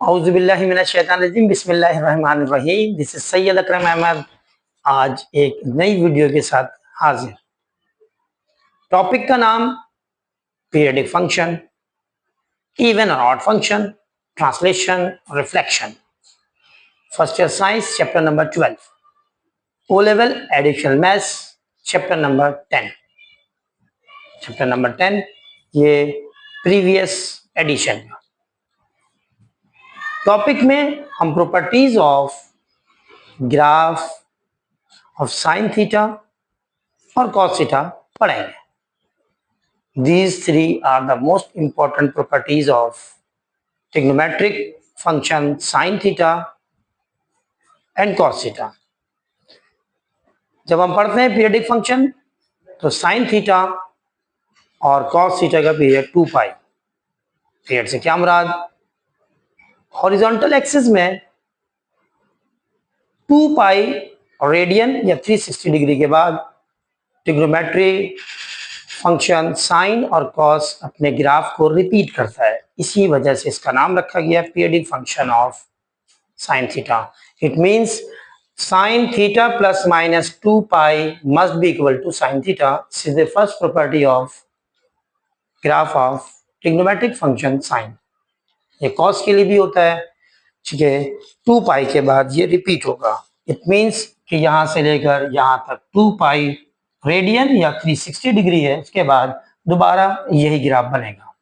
औज़ुबिल्लाहि मिनश्शैतानिर्रजीम बिस्मिल्लाहिर्रहमानिर्रहीम। This is Syed अकरम अहमद। आज एक नई वीडियो के साथ हाजिर। टॉपिक का नाम पीरियडिक फंक्शन, इवन और odd function, translation, reflection. First year science chapter number 12, O level additional maths chapter number 10। Chapter number 10 ये प्रीवियस एडिशन का टॉपिक में हम properties of graph of sine theta और कॉस थीटा पढ़ेंगे। These three are the most important properties of trigonometric function sin theta and cos theta। जब हम पढ़ते हैं पीरियडिक फंक्शन तो sin थीटा और cos थीटा का पीरियड 2 पाई। पीरियड से क्या मुराद? हॉरिजॉन्टल एक्सिस में 2 पाई रेडियन या 360 डिग्री के बाद ट्रिग्नोमेट्री फंक्शन साइन और कॉस अपने ग्राफ को रिपीट करता है। इसी वजह से इसका नाम रखा गया periodic function of sine theta. It means sine theta plus minus 2 pi must be equal to sine theta. This is the first property of graph of trigonometric function sine. ये कॉस के लिए भी होता है, ठीक है। 2 पाई के बाद ये रिपीट होगा। इट मींस कि यहां से लेकर यहां तक 2 पाई रेडियन या 360 डिग्री है, उसके बाद दोबारा यही ग्राफ बनेगा,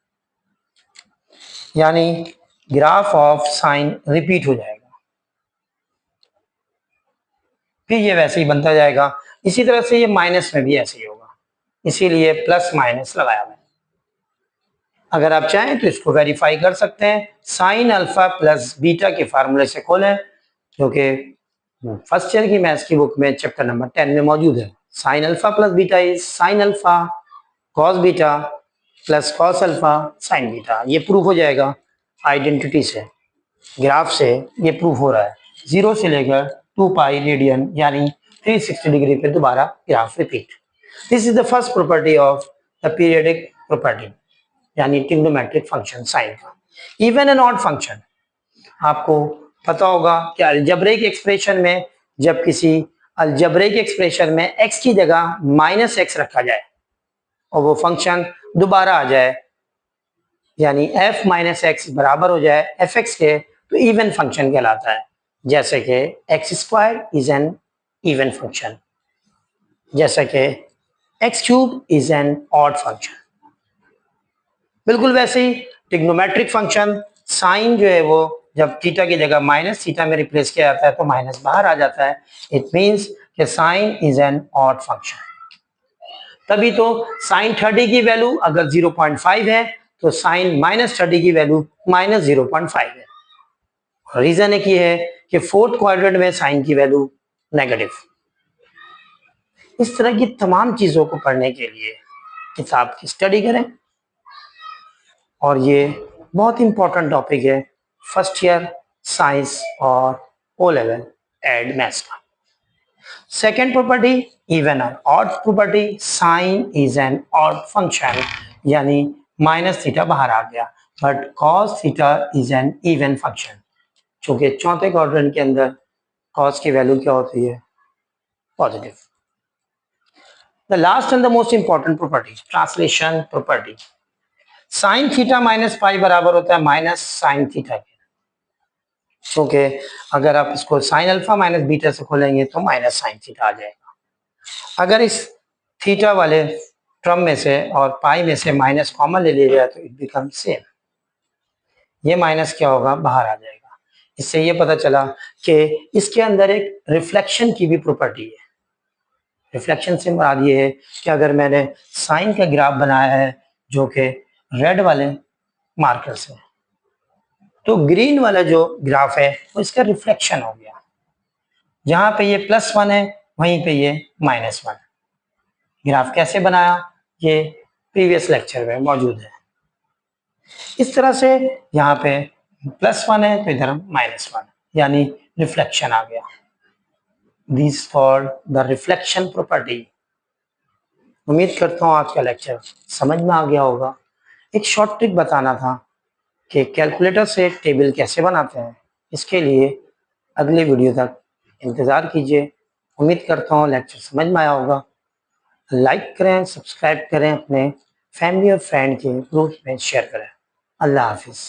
यानी ग्राफ ऑफ साइन रिपीट हो जाएगा, फिर ये वैसे ही बनता जाएगा। इसी तरह से ये माइनस में भी ऐसे ही होगा, इसीलिए प्लस माइनस लगाया मैंने। अगर आप चाहें तो इसको वेरीफाई कर सकते हैं। साइन अल्फा प्लस बीटा के फार्मूले से खोलें, जो कि फर्स्ट ईयर की मैथ्स की बुक में चैप्टर नंबर 10 में मौजूद है। Sine alpha plus beta is sine alpha cos beta plus cos alpha sign beta. ये प्रूफ हो जाएगा आइडेंटिटी से, ग्राफ से ये प्रूफ हो रहा है। 0 से लेकर 2 पाई रेडियन यानी 360 डिग्री पे दोबारा graph repeat. This is the first property of the periodic property, यानी ट्रिग्नोमेट्रिक फंक्शन साइन का। इवन एंड ऑड फंक्शन आपको पता होगा कि अलजेब्रिक एक्सप्रेशन में जब किसी अलजेब्रिक एक्सप्रेशन में x की जगह माइनस एक्स रखा जाए और वो फंक्शन दोबारा आ जाए, यानी f माइनस एक्स बराबर हो जाए एफ एक्स के, तो इवन फंक्शन कहलाता है। जैसे कि x square is an even function, जैसे कि x cube is an odd function. बिल्कुल वैसे ही ट्रिग्नोमेट्रिक फंक्शन साइन जो है वो जब थीटा की जगह माइनस थीटा में रिप्लेस किया जाता है तो माइनस बाहर आ जाता है। इट मींस कि sine is an odd function. तभी तो साइन 30 की वैल्यू अगर 0.5 है तो साइन माइनस 30 की वैल्यू माइनस 0.5 है। रीजन एक ये है कि फोर्थ क्वाड्रेंट में साइन की वैल्यू नेगेटिव। इस तरह की तमाम चीजों को पढ़ने के लिए किताब की स्टडी करें, और ये बहुत इंपॉर्टेंट टॉपिक है फर्स्ट ईयर साइंस और ओ लेवल एड मैथ्स का। सेकेंड प्रॉपर्टी इवन और odd property, sine is an odd function, यानी माइनस थीटा बाहर आ गया, but cos theta is an even function. चूंकि चौथे क्वाड्रेंट के अंदर कॉस की वैल्यू क्या होती है? Positive. The last and the most important property, translation property. Sine theta minus pi बराबर होता है माइनस साइन थीटा के, क्योंकि अगर आप इसको साइन अल्फा माइनस बीटा से खोलेंगे तो माइनस साइन थीटा आ जाएगा। अगर इस थीटा वाले टर्म में से और पाई में से माइनस कॉमन ले लिया जाए तो इट बिकम सेम। ये माइनस क्या होगा? बाहर आ जाएगा। इससे ये पता चला कि इसके अंदर एक रिफ्लेक्शन की भी प्रॉपर्टी है। रिफ्लेक्शन से मुराद ये है कि अगर मैंने साइन का ग्राफ बनाया है जो कि रेड वाले मार्कर से, तो ग्रीन वाला जो ग्राफ है वो इसका रिफ्लेक्शन हो गया। जहां पे ये +1 है वहीं पे ये -1। ग्राफ कैसे बनाया ये प्रीवियस लेक्चर में मौजूद है। इस तरह से यहाँ पे +1 है तो इधर -1, यानी रिफ्लेक्शन आ गया। This called the reflection property. उम्मीद करता हूँ आज का लेक्चर समझ में आ गया होगा। एक शॉर्ट ट्रिक बताना था कि कैलकुलेटर से टेबल कैसे बनाते हैं। इसके लिए अगले वीडियो तक इंतज़ार कीजिए। उम्मीद करता हूँ लेक्चर समझ में आया होगा। लाइक करें, सब्सक्राइब करें, अपने फैमिली और फ्रेंड के ग्रुप में शेयर करें। अल्लाह हाफिज़।